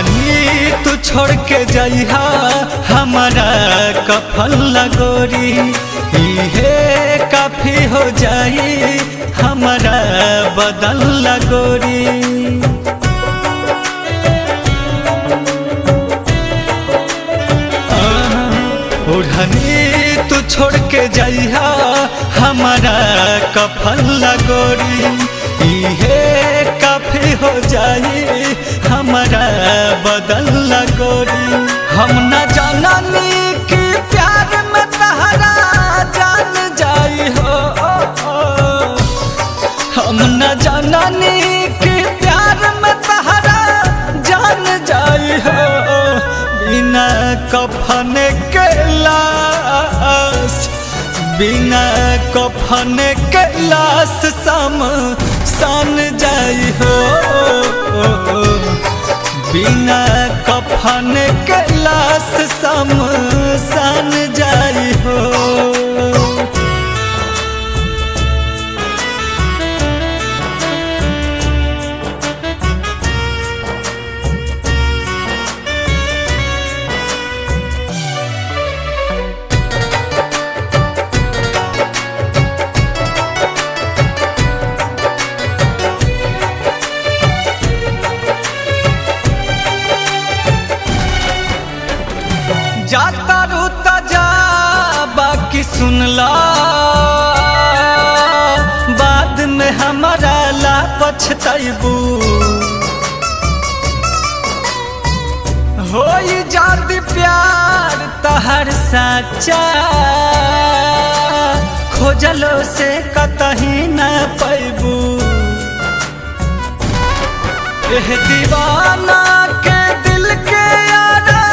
ओढ़नी तू छोड़ के जइहा हमारा कफन लगोरी, इहे काफी हो जाई हमारा बदन लगोरी। ओढ़नी तू छोड़ के जइहा हमारा कफन लगोरी, इहे काफी हो जाई हमारा बदन लगोरी। हम न जाननी कि प्यार में तहरा जान जाई हो, हम न जाननी कि प्यार में तहरा जान जाई हो। बिना कफन के लाश, बिना कफन के लाश सान जाई हो, बिना कफन के लाश सान जाई हो। जाता रूता जा बाकी सुनला, बाद में हमारा ला पछतैबू। होई जाती प्यार तहर साचा, खोजलो से कतही न पैबू। एह दीवाना के दिल के यारा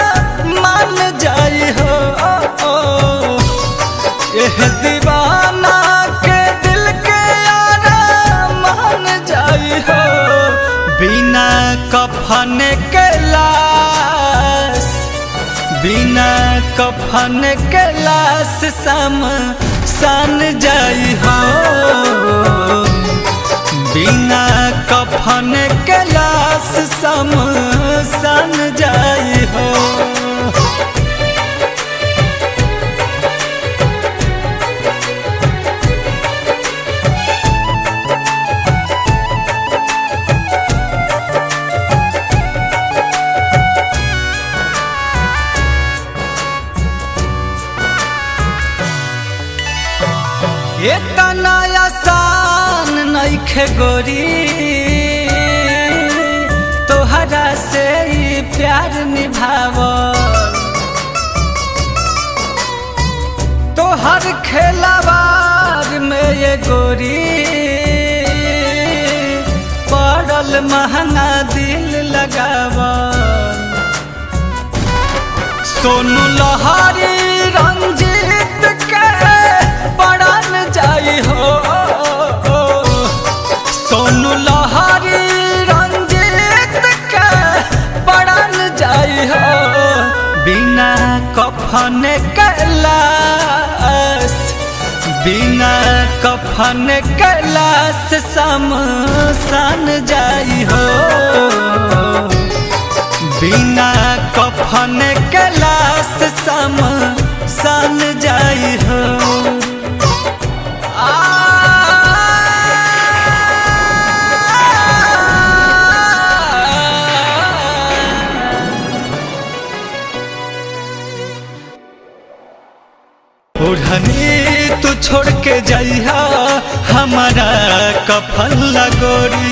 मान जाई हो, एह दीवाना के दिल के यारा मान जाई हो। बिना कफन के लाश, बिना कफन के लाश सान जाई हो, बिना कफन के लाश सान जाई हो। इतना आसान नइखे गोरी तोहरा से ही प्यार निभावल। तोहर खेलावार में ये गोरी पड़ल महंगा दिल लगावल। सोनू लहरी रंजीत के पड़न जाई हो, सोनू लहरी रंजीत के पड़न जाई हो। बिना कफन के लाश, बिना कफन के लाश सान जाई हो, बिना कफन के लाश सान जाई हो। ओढ़नी तू छोड़ के जइहा हमारा कफन लगोरी,